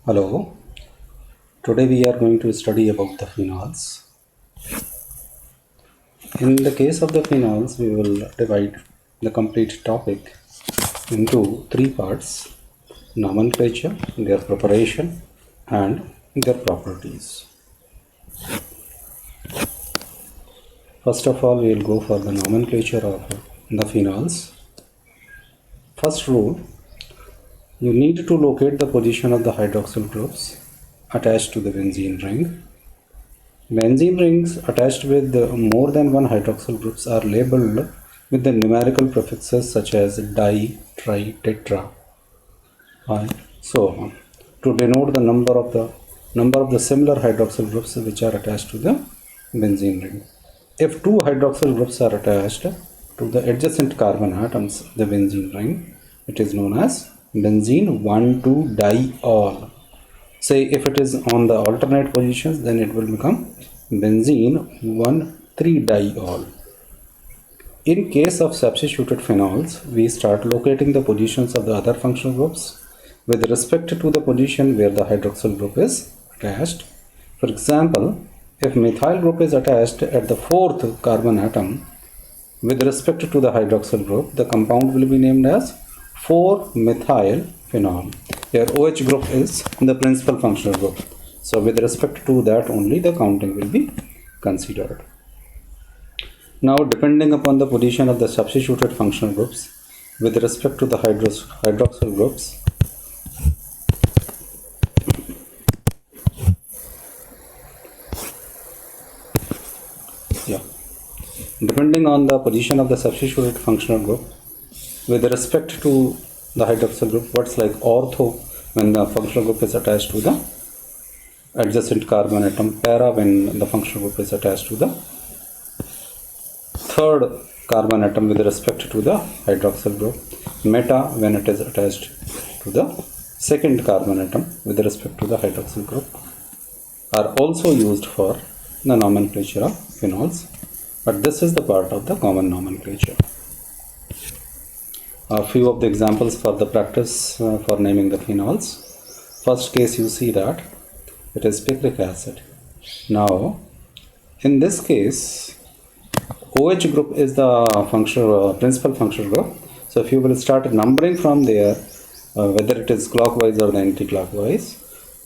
Hello, today we are going to study about the phenols. In the case of the phenols, we will divide the complete topic into three parts: nomenclature, their preparation, and their properties. First of all, we will go for the nomenclature of the phenols. First rule, you need to locate the position of the hydroxyl groups attached to the benzene ring. Benzene rings attached with more than one hydroxyl groups are labeled with the numerical prefixes such as di, tri, tetra, and so on to denote the number of the similar hydroxyl groups which are attached to the benzene ring. If two hydroxyl groups are attached to the adjacent carbon atoms of the benzene ring, it is known as benzene 1,2-diol. Say if it is on the alternate positions, then it will become benzene 1,3-diol. In case of substituted phenols, we start locating the positions of the other functional groups with respect to the position where the hydroxyl group is attached. For example, if methyl group is attached at the fourth carbon atom with respect to the hydroxyl group, the compound will be named as 4-methyl phenol. Here OH group is the principal functional group. So with respect to that only the counting will be considered. Now depending upon the position of the substituted functional groups with respect to the hydroxyl groups, depending on the position of the substituted functional group with respect to the hydroxyl group, what's like ortho when the functional group is attached to the adjacent carbon atom, para when the functional group is attached to the third carbon atom with respect to the hydroxyl group, meta when it is attached to the second carbon atom with respect to the hydroxyl group, are also used for the nomenclature of phenols, but this is the part of the common nomenclature. A few of the examples for the practice for naming the phenols. First case, you see that it is picric acid. Now in this case, OH group is the principal functional group. So if you will start numbering from there, whether it is clockwise or the anti-clockwise,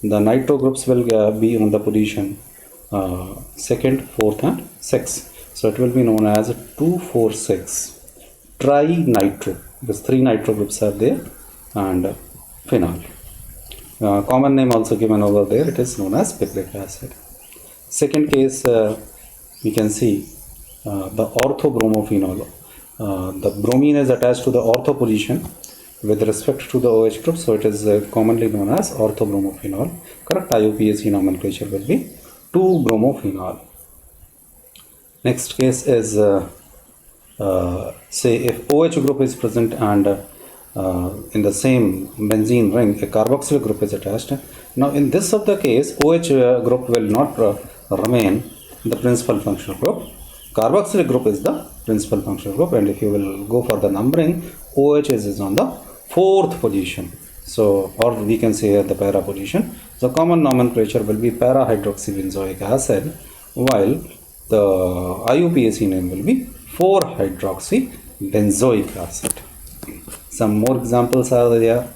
the nitro groups will be on the position 2nd, 4th and 6th. So it will be known as 2,4,6 tri-nitro, because 3 nitro groups are there, and phenol. Common name also given over there, it is known as picric acid. Second case, we can see the orthobromophenol. The bromine is attached to the ortho position with respect to the OH group, so it is commonly known as orthobromophenol. Correct IUPAC nomenclature will be 2-bromophenol. Next case is say if OH group is present and in the same benzene ring a carboxyl group is attached. Now in this of the case, OH group will not remain the principal functional group. Carboxyl group is the principal functional group, and if you will go for the numbering, OH is on the fourth position. So, or we can say at the para position. So common nomenclature will be para-hydroxybenzoic acid, while the IUPAC name will be 4-hydroxybenzoic acid. Some more examples are there.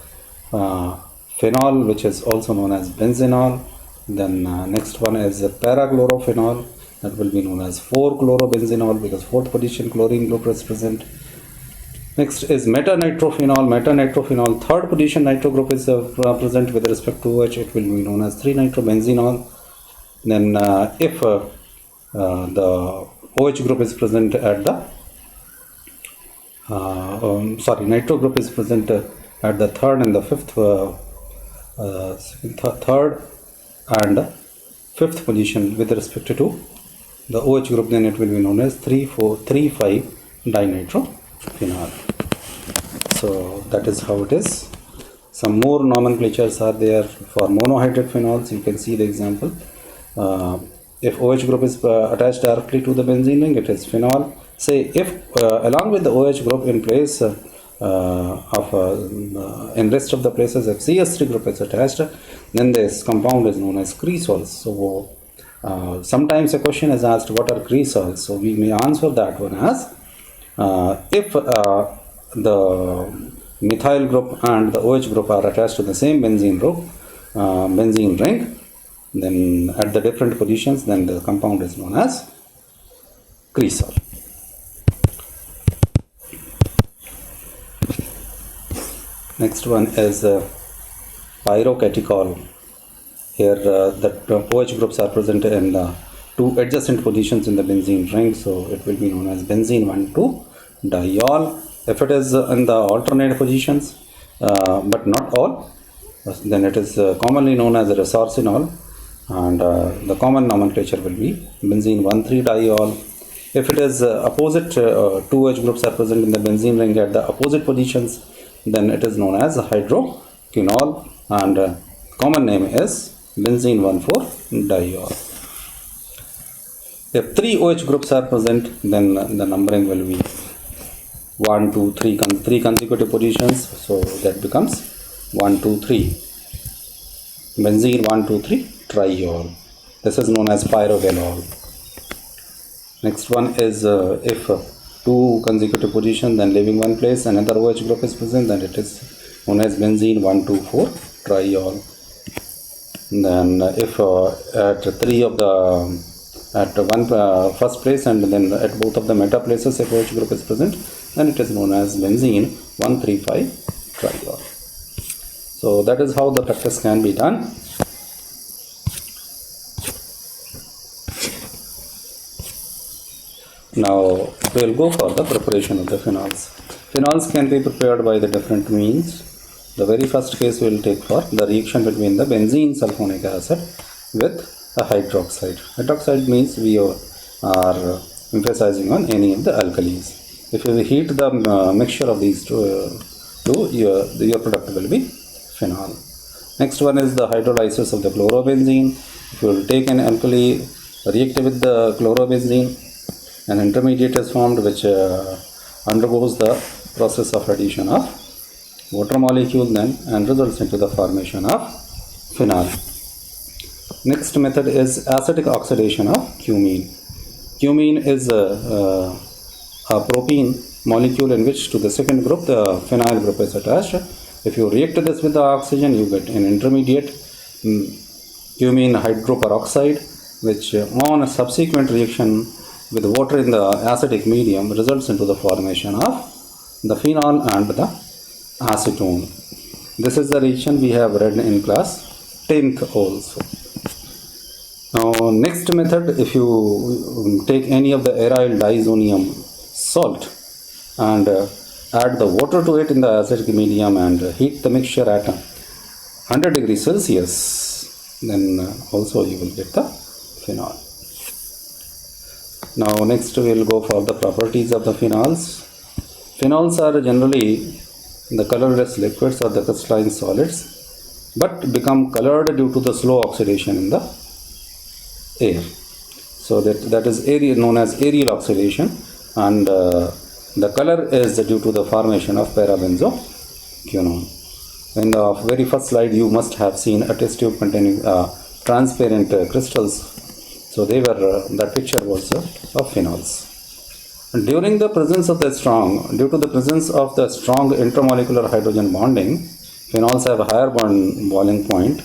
Phenol, which is also known as benzenol. Then next one is parachlorophenol, that will be known as 4-chlorobenzenol because fourth position chlorine group is present. Next is metanitrophenol. Metanitrophenol, third position nitro group is present with respect to OH, it will be known as 3-nitrobenzenol. Then if the OH group is present at the nitro group is present at the third and the fifth third and fifth position with respect to the OH group, then it will be known as 3,4,3,5-dinitrophenol. So that is how it is. Some more nomenclatures are there for monohydrate phenols. You can see the example. If OH group is attached directly to the benzene ring, it is phenol. Say if along with the OH group in place in rest of the places if CS3 group is attached, then this compound is known as cresols. So sometimes a question is asked, what are cresols? So we may answer that one as if the methyl group and the OH group are attached to the same benzene group, benzene ring, then at the different positions, then the compound is known as cresol. Next one is pyrocatechol. Here the OH groups are present in two adjacent positions in the benzene ring, so it will be known as benzene 1,2-diol. If it is in the alternate positions, but not all, then it is commonly known as resorcinol, and the common nomenclature will be benzene 1,3-diol. If it is opposite, two OH groups are present in the benzene ring at the opposite positions, then it is known as hydroquinol, and common name is benzene 1,4-diol. If three OH groups are present, then the numbering will be 1, 2, 3, three consecutive positions, so that becomes 1, 2, 3. Benzene 1, 2, 3 triol. This is known as pyrogalol. Next one is if two consecutive positions, then leaving one place, another OH group is present, then it is known as benzene 1, 2, 4 triol. Then if at three of the at one first place and then at both of the meta places if OH group is present, then it is known as benzene 1,3,5 triol. So that is how the practice can be done. Now we will go for the preparation of the phenols. Phenols can be prepared by the different means. The very first case we will take for the reaction between the benzene sulfonic acid with a hydroxide. Hydroxide means we are emphasizing on any of the alkalis. If you heat the mixture of these two, your product will be phenol. Next one is the hydrolysis of the chlorobenzene. If you will take an alkali, react with the chlorobenzene, an intermediate is formed which undergoes the process of addition of water molecule then and results into the formation of phenol. Next method is acidic oxidation of cumene. Cumene is a propene molecule in which to the second group the phenyl group is attached. If you react this with the oxygen, you get an intermediate cumene hydroperoxide, which on a subsequent reaction with water in the acidic medium results into the formation of the phenol and the acetone. This is the reaction we have read in class 10th also. Now next method, if you take any of the aryl diazonium salt and add the water to it in the acidic medium and heat the mixture at 100 degrees Celsius, then also you will get the phenol. Now next we will go for the properties of the phenols. Phenols are generally the colorless liquids or the crystalline solids, but become colored due to the slow oxidation in the air. So that is known as aerial oxidation, and the color is due to the formation of parabenzoquinone. In the very first slide you must have seen a test tube containing transparent crystals. So they were that picture was of phenols. Due to the presence of the strong intermolecular hydrogen bonding, phenols have a higher boiling point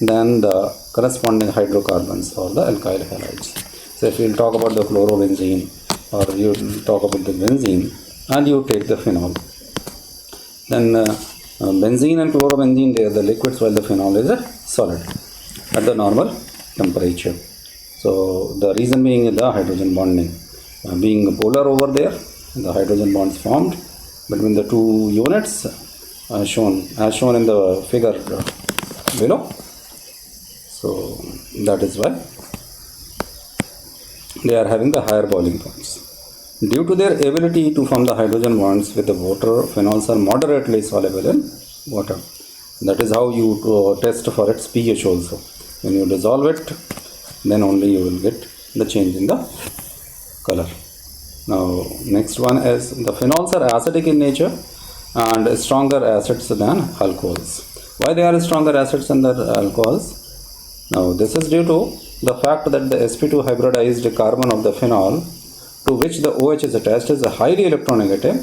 than the corresponding hydrocarbons or the alkyl halides. So if you will talk about the chlorobenzene or you talk about the benzene and you take the phenol, then benzene and chlorobenzene, they are the liquids while the phenol is a solid at the normal temperature. So the reason being the hydrogen bonding. Being polar over there, the hydrogen bonds formed between the two units as shown in the figure below. So that is why they are having the higher boiling points. Due to their ability to form the hydrogen bonds with the water, phenols are moderately soluble in water. That is how you test for its pH also. When you dissolve it, then only you will get the change in the color. Now next one is the phenols are acidic in nature and stronger acids than alcohols. Why they are stronger acids than the alcohols? Now this is due to the fact that the sp2 hybridized carbon of the phenol to which the OH is attached is highly electronegative,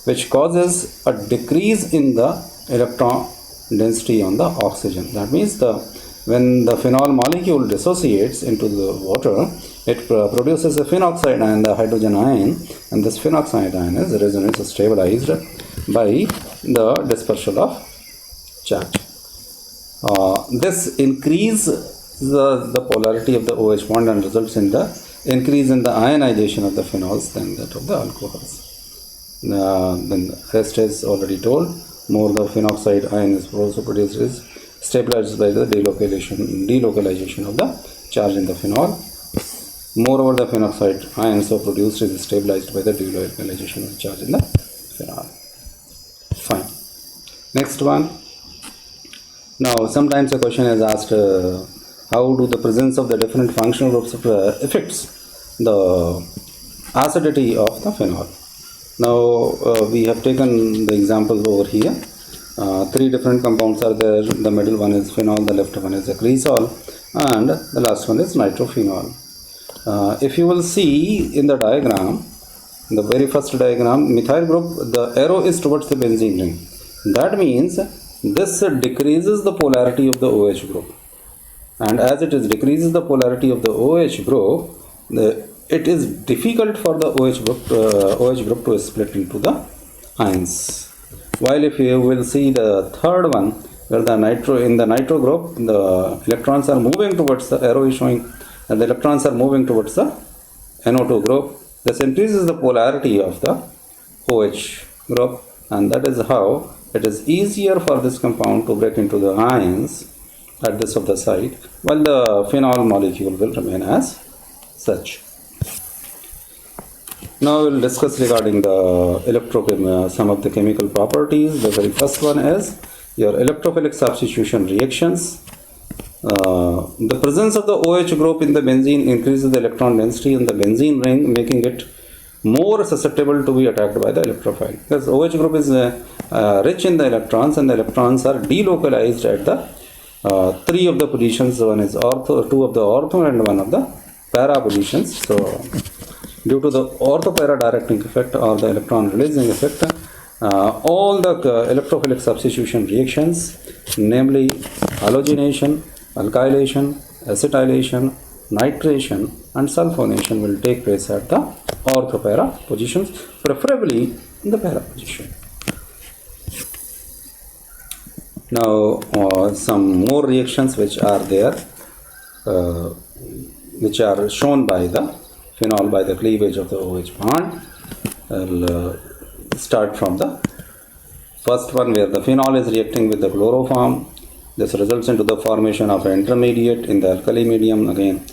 which causes a decrease in the electron density on the oxygen. That means when the phenol molecule dissociates into the water, it produces a phenoxide ion, the hydrogen ion, and this phenoxide ion is resonance stabilized by the dispersal of charge. This increases the polarity of the OH bond and results in the increase in the ionization of the phenols than that of the alcohols. Then the rest is already told. More the phenoxide ion is also produced is stabilized by the delocalization of the charge in the phenol. Moreover, the phenoxide ions are produced is stabilized by the delocalization of the charge in the phenol. Fine. Next one. Now, sometimes a question is asked, how do the presence of the different functional groups affects the acidity of the phenol? Now, we have taken the example over here. Three different compounds are there. The middle one is phenol, the left one is a cresol, and the last one is nitrophenol. If you will see in the diagram, the very first diagram, methyl group, the arrow is towards the benzene ring. That means this decreases the polarity of the OH group. And as it is decreases the polarity of the OH group, it is difficult for the OH group to split into the ions. While if you will see the third one, where the in the nitro group, the electrons are moving towards the arrow is showing, and the electrons are moving towards the NO2 group. This increases the polarity of the OH group, and that is how it is easier for this compound to break into the ions at this of the site, while the phenol molecule will remain as such. Now we will discuss regarding the some of the chemical properties. The very first one is your electrophilic substitution reactions. The presence of the OH group in the benzene increases the electron density in the benzene ring, making it more susceptible to be attacked by the electrophile. Because OH group is rich in the electrons, and the electrons are delocalized at the three of the positions. One is ortho, two of the ortho, and one of the para positions. So due to the ortho-para directing effect or the electron releasing effect, all the electrophilic substitution reactions, namely halogenation, alkylation, acetylation, nitration, and sulfonation, will take place at the ortho-para positions, preferably in the para position. Now, some more reactions which are there, which are shown by the phenol by the cleavage of the OH bond. I'll start from the first one, where the phenol is reacting with the chloroform. This results into the formation of an intermediate in the alkali medium. Again,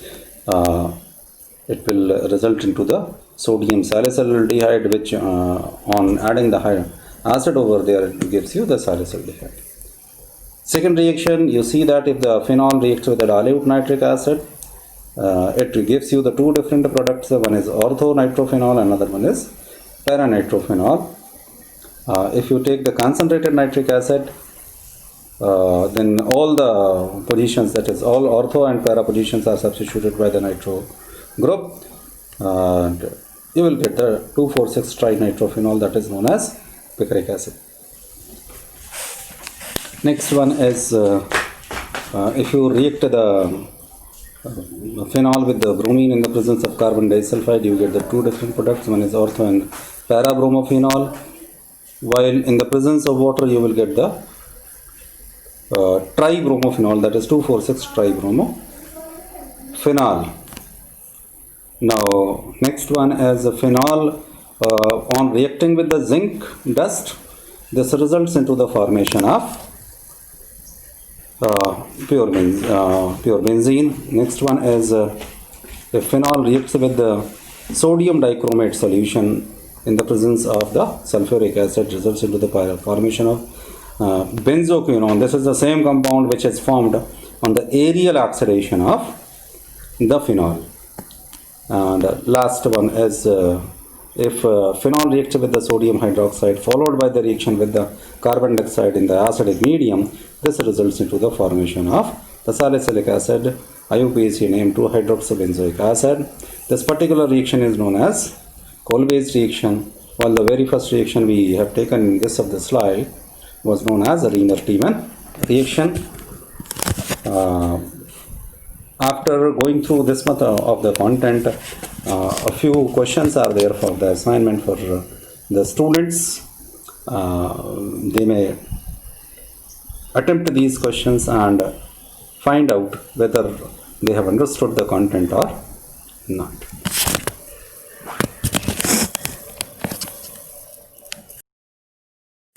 it will result into the sodium salicylaldehyde, which on adding the acid over there, it gives you the salicylaldehyde. Second reaction, you see that if the phenol reacts with the dilute nitric acid, it gives you the two different products. One is ortho-nitrophenol, another one is para-nitrophenol. If you take the concentrated nitric acid, then all the positions, that is all ortho and para positions, are substituted by the nitro group, and you will get the 2,4,6 trinitrophenol, that is known as picric acid. Next one is if you react the phenol with the bromine in the presence of carbon disulfide, you get the two different products. One is ortho and para-bromophenol, while in the presence of water you will get the tribromophenol, that is 2,4,6 tribromophenol. Now next one is the phenol on reacting with the zinc dust. This results into the formation of pure benzene. Next one is if phenol reacts with the sodium dichromate solution in the presence of the sulfuric acid, results into the formation of benzoquinone. This is the same compound which is formed on the aerial oxidation of the phenol. And last one is If phenol reacts with the sodium hydroxide followed by the reaction with the carbon dioxide in the acidic medium, this results into the formation of the salicylic acid, IUPAC named 2-hydroxybenzoic acid. This particular reaction is known as coal-based reaction, while the very first reaction we have taken in this of the slide was known as the Riener-Tiemann reaction. After going through this much of the content, a few questions are there for the assignment for the students. They may attempt these questions and find out whether they have understood the content or not.